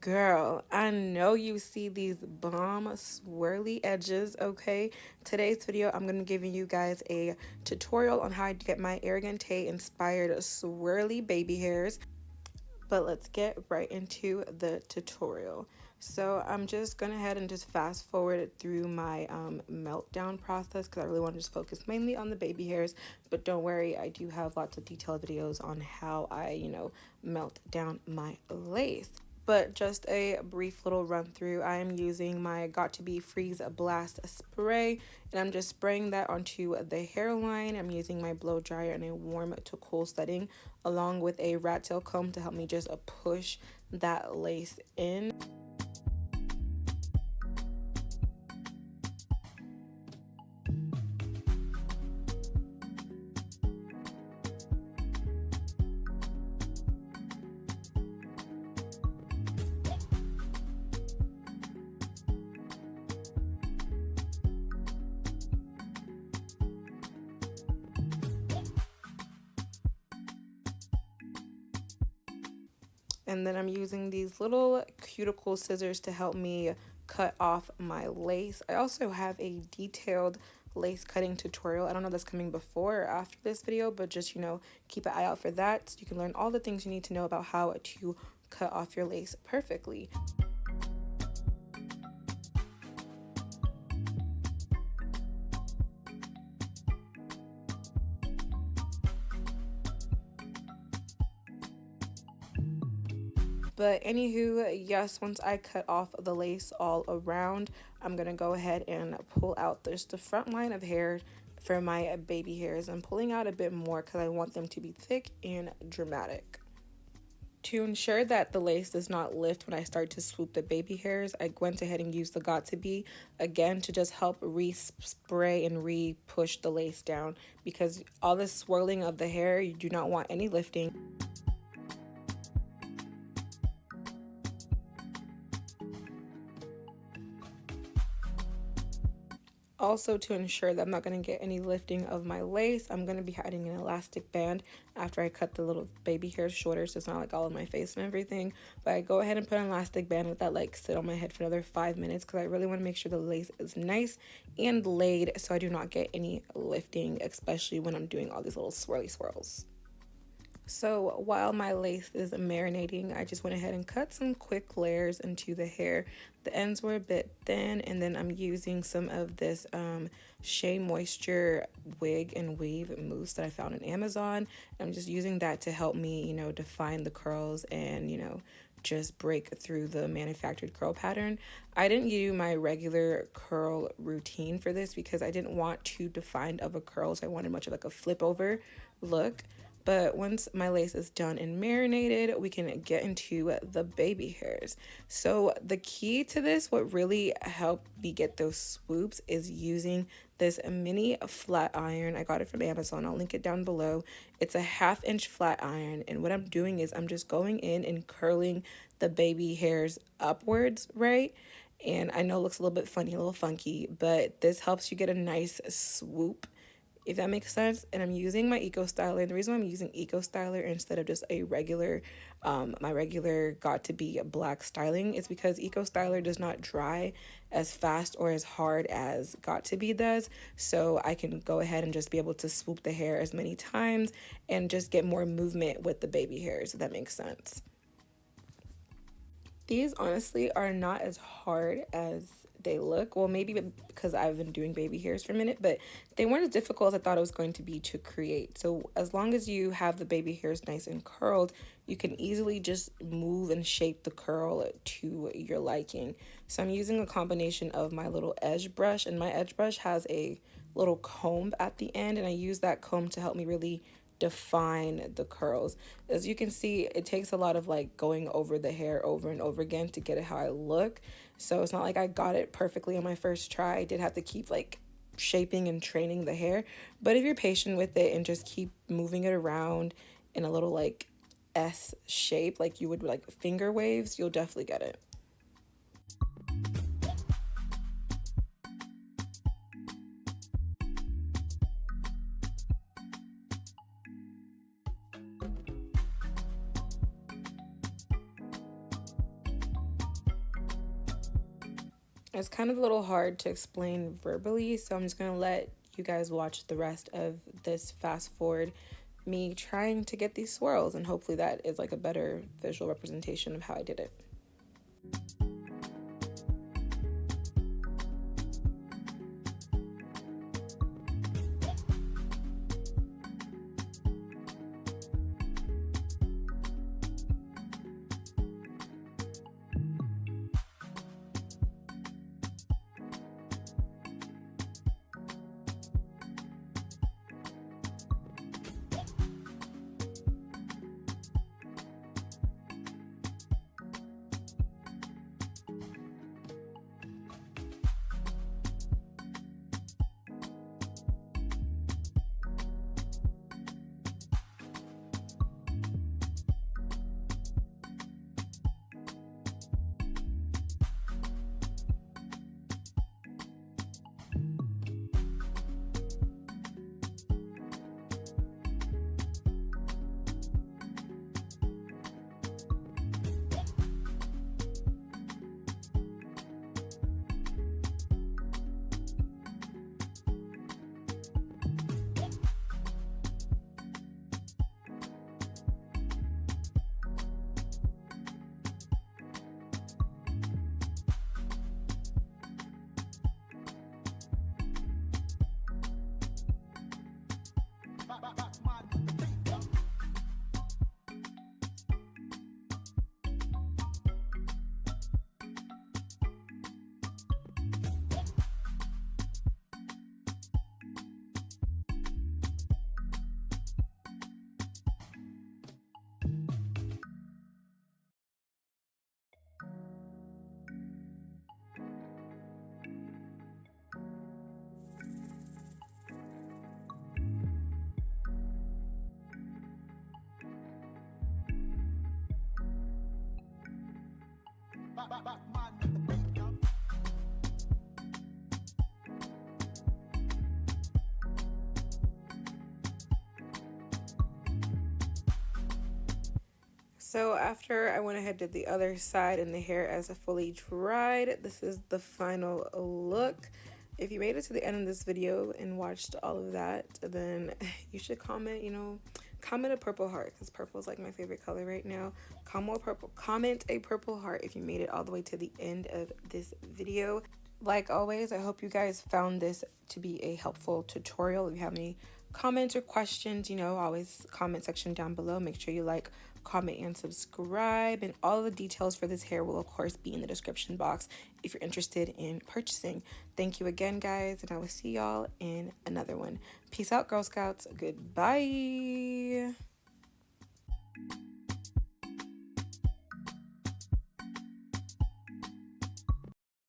Girl, I know you see these bomb swirly edges, okay? Today's video, I'm going to give you guys a tutorial on how to get my Arrogant TAE inspired swirly baby hairs. But let's get right into the tutorial. So I'm just going to head and just fast forward through my meltdown process because I really want to just focus mainly on the baby hairs. But don't worry, I do have lots of detailed videos on how I, melt down my lace. But just a brief little run through. I am using my Got to Be Freeze Blast spray, and I'm just spraying that onto the hairline. I'm using my blow dryer in a warm to cool setting, along with a rat tail comb to help me just push that lace in. And then I'm using these little cuticle scissors to help me cut off my lace. I also have a detailed lace cutting tutorial. I don't know if that's coming before or after this video, but just, keep an eye out for that so you can learn all the things you need to know about how to cut off your lace perfectly. But anywho, yes, once I cut off the lace all around, I'm going to go ahead and pull out just the front line of hair for my baby hairs. I'm pulling out a bit more because I want them to be thick and dramatic. To ensure that the lace does not lift when I start to swoop the baby hairs, I went ahead and used the Got to Be again to just help re-spray and re-push the lace down, because all this swirling of the hair, you do not want any lifting. Also, to ensure that I'm not going to get any lifting of my lace, I'm going to be adding an elastic band after I cut the little baby hairs shorter, so it's not like all of my face and everything. But I go ahead and put an elastic band with that sit on my head for another 5 minutes because I really want to make sure the lace is nice and laid so I do not get any lifting, especially when I'm doing all these little swirly swirls. So while my lace is marinating, I just went ahead and cut some quick layers into the hair. The ends were a bit thin, and then I'm using some of this Shea Moisture wig and weave mousse that I found on Amazon. I'm just using that to help me, define the curls and, just break through the manufactured curl pattern. I didn't use my regular curl routine for this because I didn't want too defined of a curl, so I wanted much of like a flip over look. But once my lace is done and marinated, we can get into the baby hairs. So the key to this, what really helped me get those swoops, is using this mini flat iron. I got it from Amazon. I'll link it down below. It's a 1/2 inch flat iron. And what I'm doing is I'm just going in and curling the baby hairs upwards, right? And I know it looks a little bit funny, a little funky, but this helps you get a nice swoop, if that makes sense. And I'm using my Eco Styler. And the reason I'm using Eco Styler instead of just a regular, my regular Got to Be black styling is because Eco Styler does not dry as fast or as hard as Got to Be does. So I can go ahead and just be able to swoop the hair as many times and just get more movement with the baby hairs, if that makes sense. These honestly are not as hard as they look. Well, maybe because I've been doing baby hairs for a minute, but they weren't as difficult as I thought it was going to be to create. So as long as you have the baby hairs nice and curled, you can easily just move and shape the curl to your liking. So I'm using a combination of my little edge brush, and my edge brush has a little comb at the end, and I use that comb to help me really define the curls. As you can see, it takes a lot of going over the hair over and over again to get it how I look. So it's not like I got it perfectly on my first try. I did have to keep shaping and training the hair. But if you're patient with it and just keep moving it around in a little S shape like you would finger waves, you'll definitely get it. It's kind of a little hard to explain verbally, so I'm just gonna let you guys watch the rest of this fast forward me trying to get these swirls, and hopefully that is like a better visual representation of how I did it. So after I went ahead did the other side and the hair as a fully dried, this is the final look. If you made it to the end of this video and watched all of that, then you should comment, comment a purple heart, because purple is like my favorite color right now. Comment a purple heart if you made it all the way to the end of this video. Like always, I hope you guys found this to be a helpful tutorial. If you have any comments or questions, always comment section down below. Make sure you like, comment, and subscribe, and all the details for this hair will of course be in the description box if you're interested in purchasing. Thank you again, guys, and I will see y'all in another one. Peace out, Girl Scouts. Goodbye.